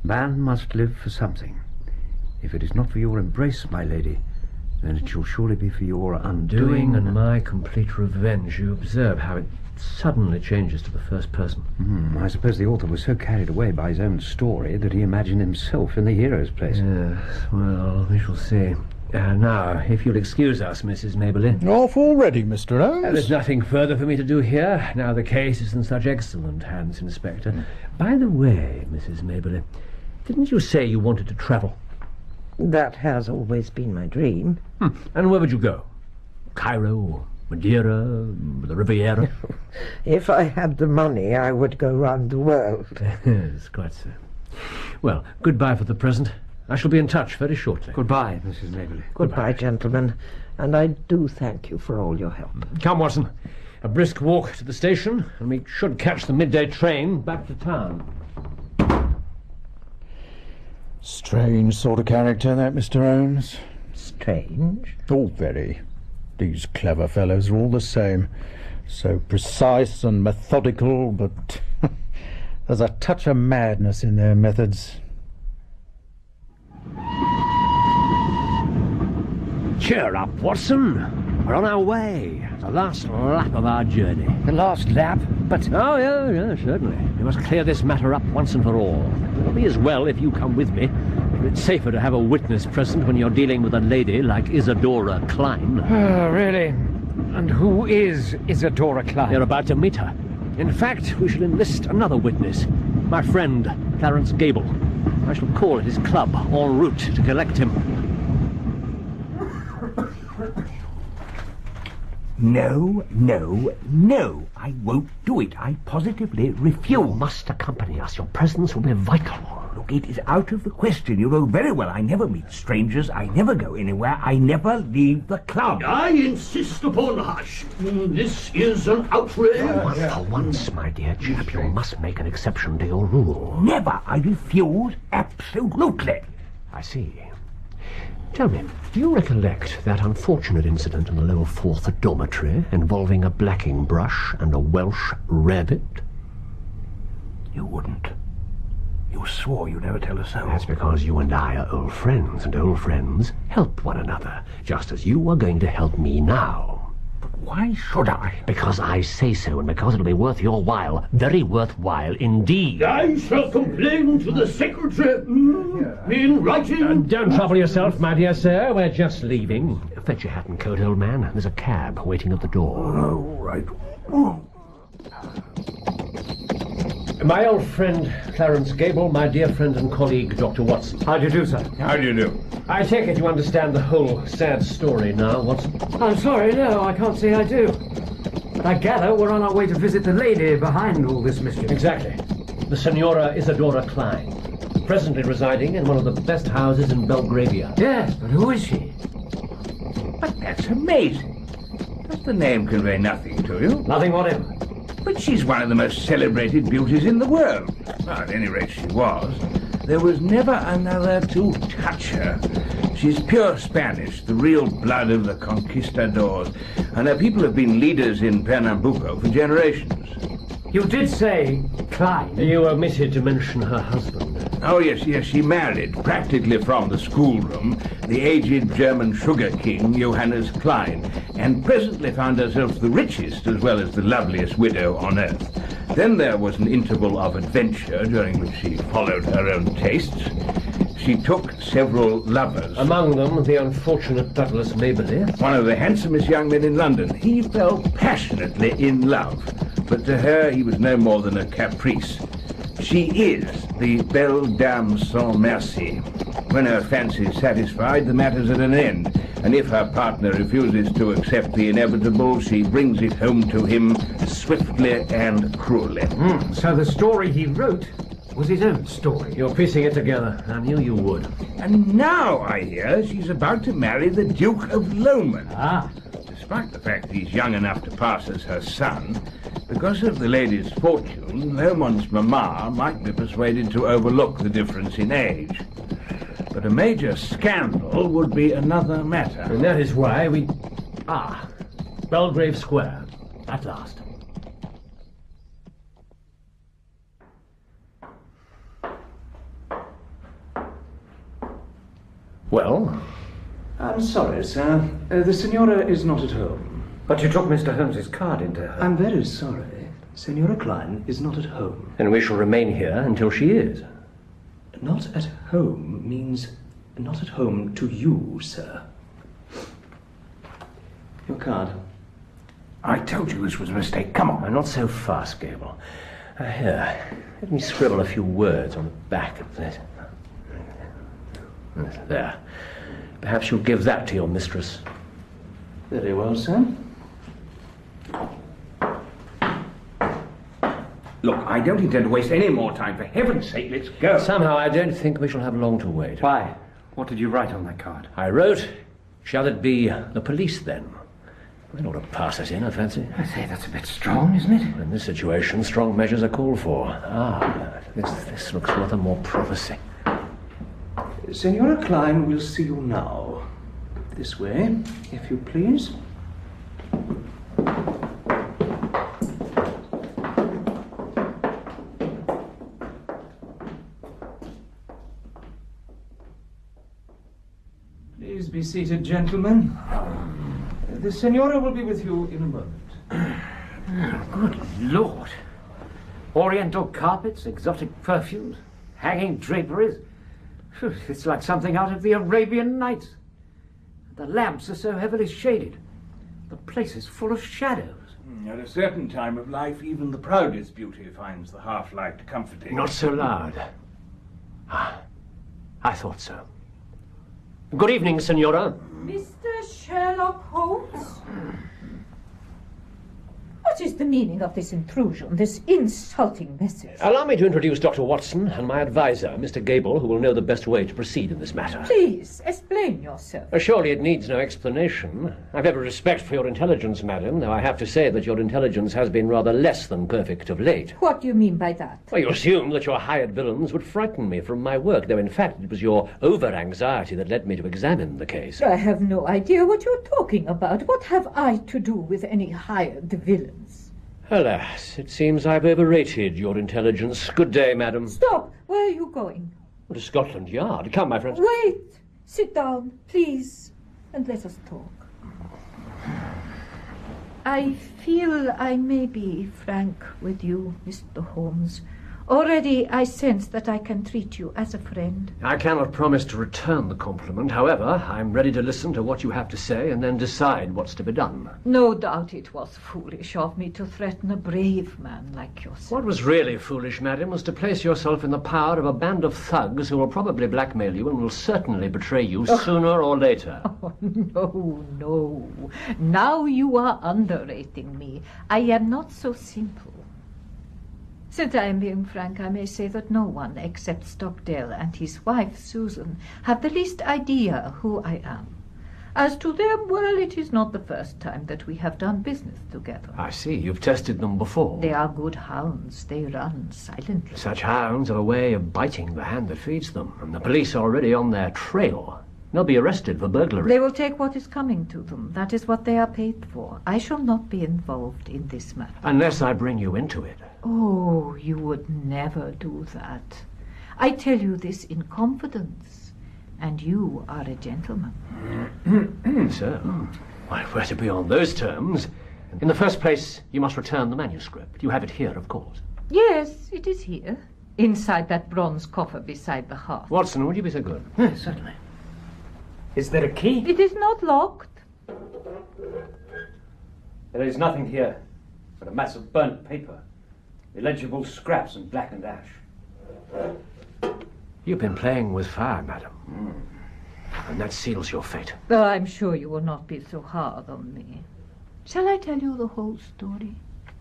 Man must live for something. If it is not for your embrace, my lady, then it shall surely be for your undoing and my complete revenge. You observe how it suddenly changes to the first person. I suppose the author was so carried away by his own story that he imagined himself in the hero's place. Yes, well, we shall see. Now, if you'll excuse us, Mrs. Maberly. Off already, Mr. Holmes? There's nothing further for me to do here. Now the case is in such excellent hands, Inspector. By the way, Mrs. Maberly, didn't you say you wanted to travel? That has always been my dream. And where would you go? Cairo, Madeira, the Riviera? If I had the money, I would go round the world. Yes, quite so. Well, goodbye for the present. I shall be in touch very shortly. Goodbye, Mrs. Maberly. Goodbye, gentlemen, and I do thank you for all your help. Come, Watson. A brisk walk to the station, and we should catch the midday train back to town. Strange sort of character, that, Mr. Holmes. Strange? Oh, very. These clever fellows are all the same. So precise and methodical, but there's a touch of madness in their methods. Cheer up, Watson. We're on our way. The last lap of our journey. The last lap? But... Oh, yeah, certainly. We must clear this matter up once and for all. It'll be as well if you come with me. It's safer to have a witness present when you're dealing with a lady like Isadora Klein. Oh, really? And who is Isadora Klein? You're about to meet her. In fact, we shall enlist another witness. My friend, Clarence Gable. I shall call at his club en route to collect him. No, no, no. I won't do it. I positively refuse. You must accompany us. Your presence will be vital. Look, it is out of the question. You know very well I never meet strangers. I never go anywhere. I never leave the club. I insist upon hush. This is an outrage. For once, my dear chap, you must make an exception to your rule. Never. I refuse. Absolutely. I see. Tell me, do you recollect that unfortunate incident in the lower fourth dormitory involving a blacking brush and a Welsh rarebit? You wouldn't. You swore you'd never tell a soul. That's because you and I are old friends, and old friends help one another, just as you are going to help me now. But why should I? Because I say so, and because it'll be worth your while. Very worthwhile indeed. I shall complain to the secretary. In writing. Don't trouble yourself, my dear sir. We're just leaving. Fetch your hat and coat, old man. There's a cab waiting at the door. Oh, right. My old friend, Clarence Gable, my dear friend and colleague, Dr. Watson. How do you do, sir? How do you do? I take it you understand the whole sad story now, Watson? I'm sorry, no, I can't say I do. I gather we're on our way to visit the lady behind all this mischief. Exactly. The Senora Isadora Klein, presently residing in one of the best houses in Belgravia. Yes, but who is she? But that's amazing. Does the name convey nothing to you? Nothing whatever. But she's one of the most celebrated beauties in the world. Well, at any rate, she was. There was never another to touch her. She's pure Spanish, the real blood of the conquistadors, and her people have been leaders in Pernambuco for generations. You did say Klein. You omitted to mention her husband. Oh, yes, she married, practically from the schoolroom, the aged German sugar king, Johannes Klein, and presently found herself the richest as well as the loveliest widow on earth. Then there was an interval of adventure during which she followed her own tastes. She took several lovers. Among them, the unfortunate Douglas Maberly. One of the handsomest young men in London. He fell passionately in love, but to her he was no more than a caprice. She is the belle dame sans merci. When her fancy is satisfied, the matter's at an end, and if her partner refuses to accept the inevitable, she brings it home to him swiftly and cruelly. So the story he wrote was his own story. You're piecing it together. I knew you would. And now, I hear, she's about to marry the Duke of Lomond. Ah. Despite the fact he's young enough to pass as her son, because of the lady's fortune, Lomond's mamma might be persuaded to overlook the difference in age. But a major scandal would be another matter. And that is why we... Belgrave Square, at last. Well? I'm sorry, sir. The Signora is not at home. But you took Mr. Holmes's card into her. I'm very sorry. Signora Klein is not at home. Then we shall remain here until she is. Not at home means not at home to you, sir. Your card. I told you this was a mistake. Come on. Not so fast, Gable. Here, let me scribble a few words on the back of this. There. Perhaps you'll give that to your mistress. Very well, sir. Look, I don't intend to waste any more time. For heaven's sake, let's go. Somehow I don't think we shall have long to wait. Why? What did you write on that card? I wrote, shall it be the police then? They ought to pass us in, I fancy. I say, that's a bit strong, isn't it? In this situation, strong measures are called for. This looks rather more promising. Signora Klein will see you now. This way, if you please. Please be seated, gentlemen. The Signora will be with you in a moment. Good Lord. Oriental carpets, exotic perfumes, hanging draperies. Phew, it's like something out of the Arabian Nights. The lamps are so heavily shaded. The place is full of shadows. At a certain time of life, even the proudest beauty finds the half-light comforting. Not so loud. I thought so. Good evening, Signora. Mr. Sherlock Holmes? What is the meaning of this intrusion, this insulting message? Allow me to introduce Dr. Watson and my advisor, Mr. Gable, who will know the best way to proceed in this matter. Please, explain yourself. Surely it needs no explanation. I've every respect for your intelligence, madam, though I have to say that your intelligence has been rather less than perfect of late. What do you mean by that? Well, you assume that your hired villains would frighten me from my work, though in fact it was your over-anxiety that led me to examine the case. I have no idea what you're talking about. What have I to do with any hired villains? Alas, it seems I've overrated your intelligence. Good day, madam. Stop! Where are you going? To Scotland Yard. Come, my friends. Wait! Sit down, please, and let us talk. I feel I may be frank with you, Mr. Holmes. Already I sense that I can treat you as a friend. I cannot promise to return the compliment. However, I'm ready to listen to what you have to say and then decide what's to be done. No doubt it was foolish of me to threaten a brave man like yourself. What was really foolish, madam, was to place yourself in the power of a band of thugs who will probably blackmail you and will certainly betray you sooner or later. Oh, no. Now you are underrating me. I am not so simple. Since I am being frank, I may say that no one except Stockdale and his wife, Susan, have the least idea who I am. As to them, well, it is not the first time that we have done business together. I see. You've tested them before. They are good hounds. They run silently. Such hounds have a way of biting the hand that feeds them, and the police are already on their trail. They'll be arrested for burglary. They will take what is coming to them. That is what they are paid for. I shall not be involved in this matter. Unless I bring you into it. Oh, you would never do that. I tell you this in confidence, and you are a gentleman. So, well, if we're to be on those terms, in the first place, you must return the manuscript. You have it here, of course. Yes, it is here, inside that bronze coffer beside the hearth. Watson, would you be so good? Yes, certainly. Is there a key? It is not locked. There is nothing here but a mass of burnt paper, illegible scraps and blackened ash. You've been playing with fire, madam. And that seals your fate. Though I'm sure you will not be so hard on me. Shall I tell you the whole story?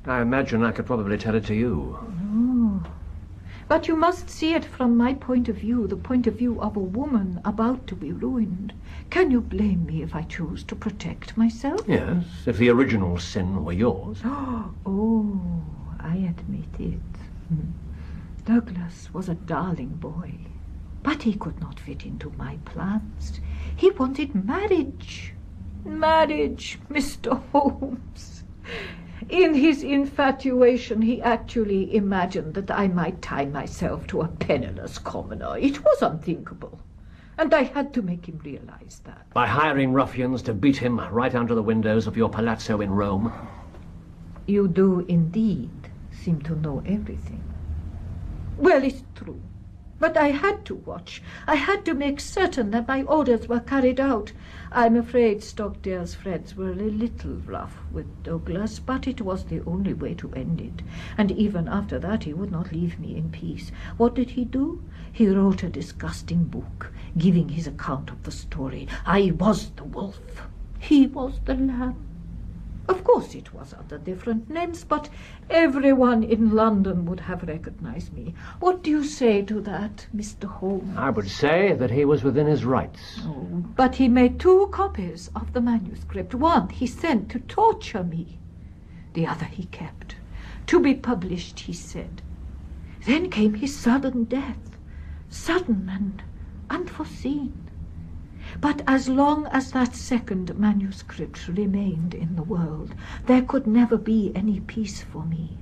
I imagine I could probably tell it to you. No. But you must see it from my point of view, the point of view of a woman about to be ruined. Can you blame me if I choose to protect myself? Yes, if the original sin were yours. Oh, I admit it. Douglas was a darling boy, but he could not fit into my plans. He wanted marriage. Marriage, Mr. Holmes. In his infatuation, he actually imagined that I might tie myself to a penniless commoner. It was unthinkable. And I had to make him realize that. By hiring ruffians to beat him right under the windows of your palazzo in Rome. You do indeed seem to know everything. Well, it's true. But I had to watch. I had to make certain that my orders were carried out. I'm afraid Stockdale's friends were a little rough with Douglas, but it was the only way to end it. And even after that, he would not leave me in peace. What did he do? He wrote a disgusting book, giving his account of the story. I was the wolf. He was the lamb. Of course it was under different names, but everyone in London would have recognized me. What do you say to that, Mr. Holmes? I would say that he was within his rights. Oh, but he made 2 copies of the manuscript. One he sent to torture me. The other he kept. To be published, he said. Then came his sudden death. Sudden and unforeseen. But as long as that second manuscript remained in the world, there could never be any peace for me.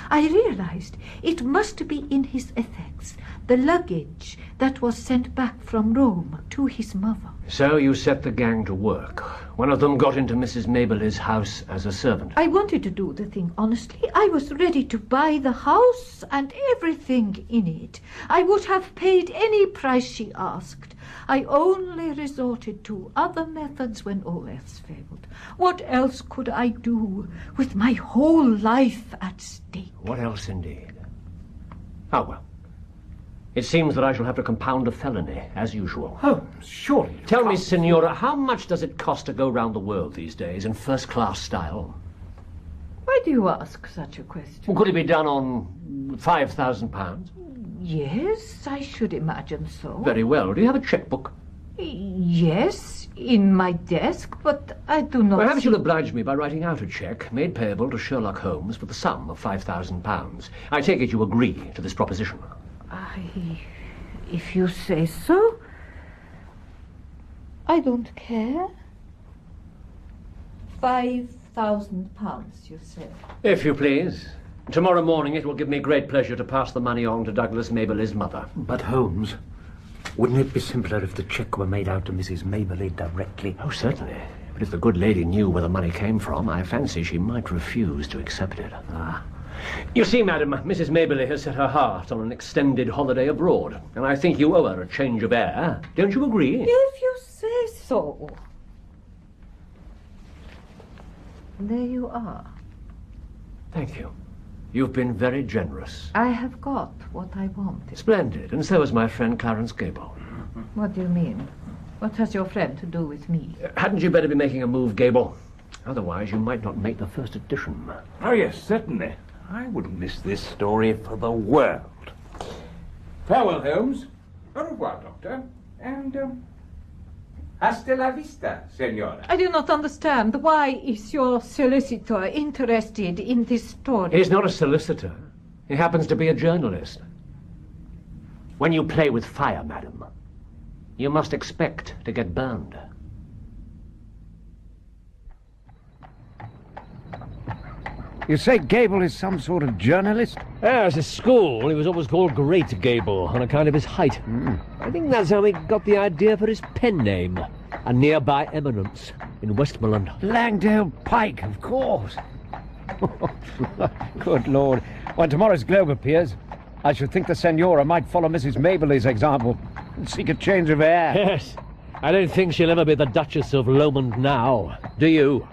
I realized it must be in his effects, the luggage that was sent back from Rome to his mother. So you set the gang to work. One of them got into Mrs. Maberly's house as a servant. I wanted to do the thing honestly. I was ready to buy the house and everything in it. I would have paid any price she asked. I only resorted to other methods when all else failed. What else could I do with my whole life at stake? What else, indeed? Oh, well. It seems that I shall have to compound a felony, as usual. Oh, surely. Tell me, Signora, how much does it cost to go round the world these days in first-class style? Why do you ask such a question? Well, could it be done on £5,000? Yes, I should imagine so. Very well. Do you have a checkbook? Yes, in my desk, but I do not... Perhaps you'll oblige me by writing out a cheque made payable to Sherlock Holmes for the sum of £5,000. I take it you agree to this proposition. If you say so, I don't care. £5,000, you say? If you please. Tomorrow morning it will give me great pleasure to pass the money on to Douglas Maberly's mother. But Holmes, wouldn't it be simpler if the cheque were made out to Mrs. Maberly directly? Oh, certainly. But if the good lady knew where the money came from, I fancy she might refuse to accept it. Ah. You see, madam, Mrs. Maberly has set her heart on an extended holiday abroad, and I think you owe her a change of air. Don't you agree? If you say so. There you are. Thank you. You've been very generous. I have got what I wanted. Splendid, and so has my friend Clarence Gable. What do you mean? What has your friend to do with me? Hadn't you better be making a move, Gable? Otherwise you might not make the first edition. Oh, yes, certainly. I wouldn't miss this story for the world. Farewell, Holmes. Au revoir, Doctor. And, hasta la vista, Senora. I do not understand. Why is your solicitor interested in this story? He's not a solicitor. He happens to be a journalist. When you play with fire, madam, you must expect to get burned. You say Gable is some sort of journalist? As a school, he was always called Great Gable on account of his height. I think that's how he got the idea for his pen name. A nearby eminence in Westmoreland. Langdale Pike, of course. Good Lord. When tomorrow's Globe appears, I should think the Senora might follow Mrs. Maberly's example and seek a change of air. Yes. I don't think she'll ever be the Duchess of Lomond now. Do you?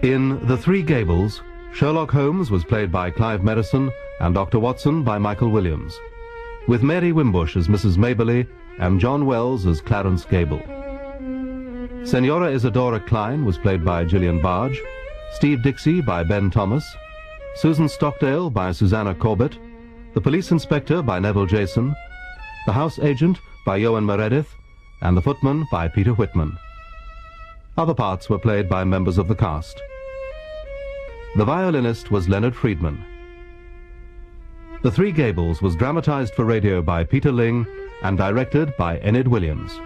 In The Three Gables, Sherlock Holmes was played by Clive Merrison and Dr. Watson by Michael Williams, with Mary Wimbush as Mrs. Maberly and John Wells as Clarence Gable. Senora Isadora Klein was played by Gillian Barge, Steve Dixie by Ben Thomas, Susan Stockdale by Susanna Corbett, the police inspector by Neville Jason, the house agent by Johan Meredith, and the footman by Peter Whitman. Other parts were played by members of the cast. The violinist was Leonard Friedman. The Three Gables was dramatized for radio by Peter Ling and directed by Enid Williams.